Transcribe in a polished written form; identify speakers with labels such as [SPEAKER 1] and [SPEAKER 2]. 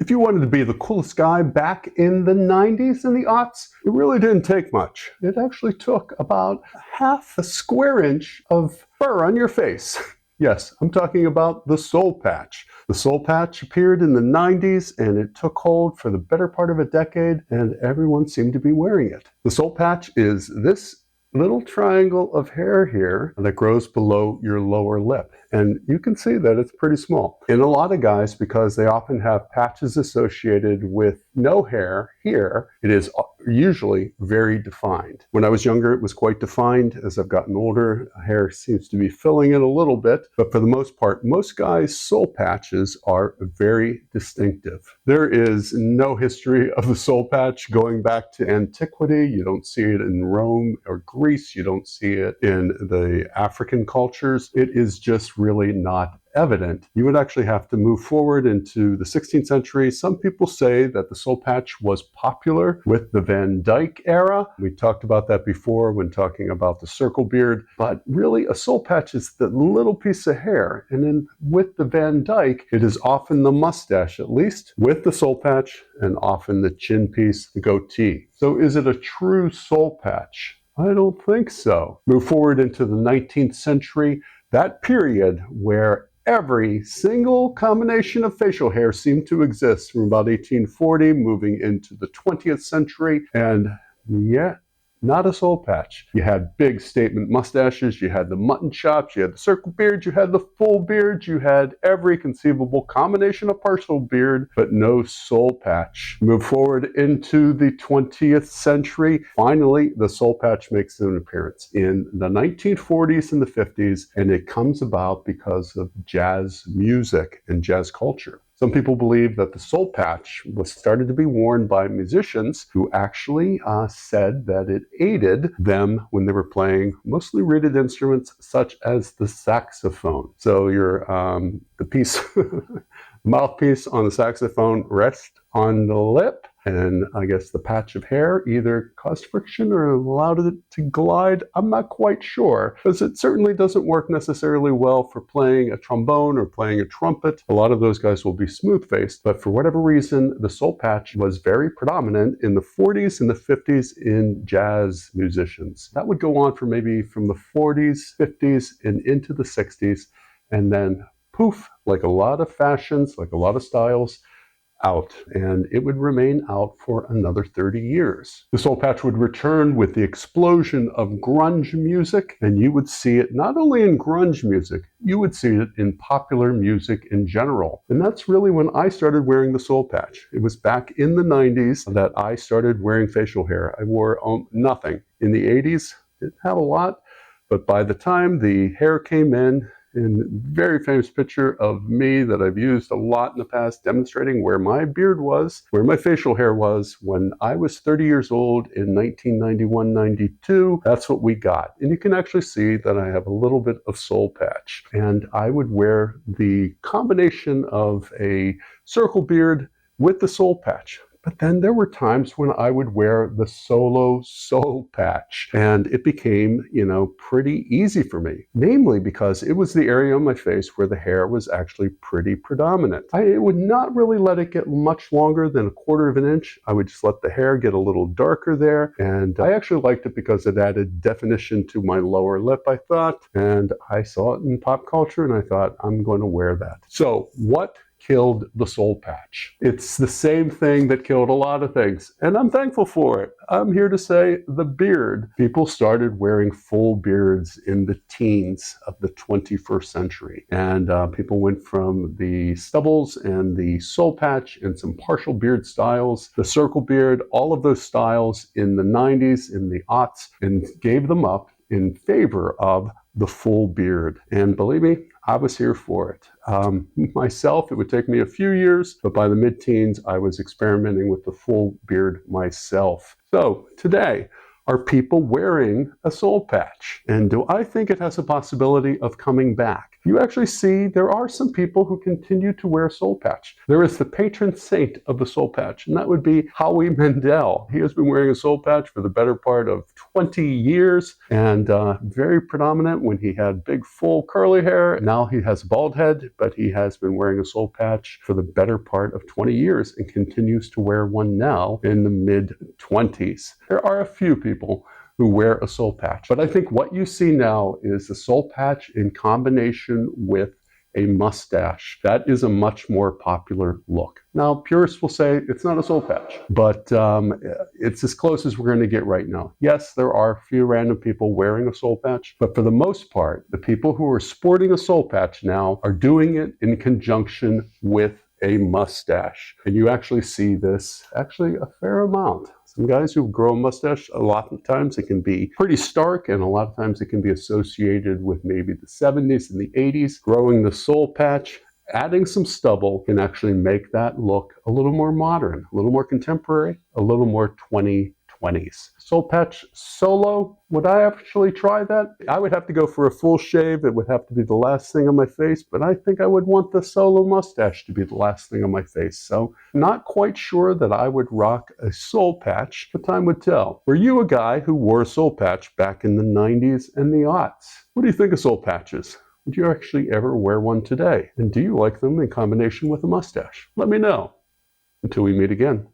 [SPEAKER 1] If you wanted to be the coolest guy back in the 90s and the aughts, it really didn't take much. It actually took about half a square inch of fur on your face. Yes, I'm talking about the soul patch. The soul patch appeared in the 90s and it took hold for the better part of a decade and everyone seemed to be wearing it. The soul patch is this little triangle of hair here that grows below your lower lip. And you can see that it's pretty small. In a lot of guys, because they often have patches associated with no hair here, it is usually very defined. When I was younger, it was quite defined. As I've gotten older, hair seems to be filling in a little bit. But for the most part, most guys' soul patches are very distinctive. There is no history of the soul patch going back to antiquity. You don't see it in Rome or Greece. You don't see it in the African cultures. It is just really not evident. You would actually have to move forward into the 16th century. Some people say that the soul patch was popular with the Van Dyke era. We talked about that before when talking about the circle beard, but really a soul patch is the little piece of hair. And then with the Van Dyke, it is often the mustache, at least with the soul patch, and often the chin piece, the goatee. So is it a true soul patch? I don't think so. Move forward into the 19th century, that period where every single combination of facial hair seemed to exist from about 1840 moving into the 20th century, and yet not a soul patch. You had big statement mustaches, you had the mutton chops, you had the circle beard, you had the full beard, you had every conceivable combination of partial beard, but no soul patch. Move forward into the 20th century. Finally, the soul patch makes an appearance in the 1940s and the 50s, and it comes about because of jazz music and jazz culture. Some people believe that the soul patch was started to be worn by musicians who actually said that it aided them when they were playing mostly reeded instruments such as the saxophone. So your the piece, mouthpiece on the saxophone rests on the lip, and I guess the patch of hair either caused friction or allowed it to glide. I'm not quite sure, because it certainly doesn't work necessarily well for playing a trombone or playing a trumpet. A lot of those guys will be smooth-faced, but for whatever reason, the soul patch was very predominant in the 40s and the 50s in jazz musicians. That would go on for maybe from the 40s, 50s, and into the 60s, and then poof, like a lot of fashions, like a lot of styles, out, and it would remain out for another 30 years. The soul patch would return with the explosion of grunge music, and you would see it not only in grunge music, you would see it in popular music in general. And that's really when I started wearing the soul patch. It was back in the 90s that I started wearing facial hair. I wore nothing. In the 80s, didn't have a lot, but by the time the hair came in very famous picture of me that I've used a lot in the past, demonstrating where my beard was, where my facial hair was when I was 30 years old in 1991-92. That's what we got. And you can actually see that I have a little bit of soul patch. And I would wear the combination of a circle beard with the soul patch. But then there were times when I would wear the solo soul patch, and it became, pretty easy for me, namely because it was the area on my face where the hair was actually pretty predominant. I would not really let it get much longer than 1/4 of an inch. I would just let the hair get a little darker there, and I actually liked it because it added definition to my lower lip, I thought, and I saw it in pop culture, and I thought, I'm going to wear that. So what killed the soul patch? It's the same thing that killed a lot of things, and I'm thankful for it. I'm here to say the beard. People started wearing full beards in the teens of the 21st century, and people went from the stubbles and the soul patch and some partial beard styles, the circle beard, all of those styles in the 90s, in the aughts, and gave them up in favor of the full beard. And believe me, I was here for it. Myself, it would take me a few years, but by the mid-teens, I was experimenting with the full beard myself. So today, are people wearing a soul patch? And do I think it has a possibility of coming back? you actually see there are some people who continue to wear a soul patch. There is the patron saint of the soul patch, and that would be Howie Mandel. He has been wearing a soul patch for the better part of 20 years, and very predominant when he had big, full, curly hair. Now he has a bald head, but he has been wearing a soul patch for the better part of 20 years and continues to wear one now in the mid-20s. There are a few people who wear a soul patch, but I think what you see now is a soul patch in combination with a mustache. That is a much more popular look. Now, purists will say it's not a soul patch, but it's as close as we're going to get right now. Yes, there are a few random people wearing a soul patch, but for the most part, the people who are sporting a soul patch now are doing it in conjunction with a mustache. And you actually see this actually a fair amount. Some guys who grow a mustache, a lot of times it can be pretty stark, and a lot of times it can be associated with maybe the 70s and the 80s. Growing the soul patch, adding some stubble can actually make that look a little more modern, a little more contemporary, a little more 2020s. Soul patch solo, would I actually try that? I would have to go for a full shave. It would have to be the last thing on my face, but I think I would want the solo mustache to be the last thing on my face. So not quite sure that I would rock a soul patch, but time would tell. Were you a guy who wore a soul patch back in the 90s and the aughts? What do you think of soul patches? Would you actually ever wear one today? And do you like them in combination with a mustache? Let me know. Until we meet again.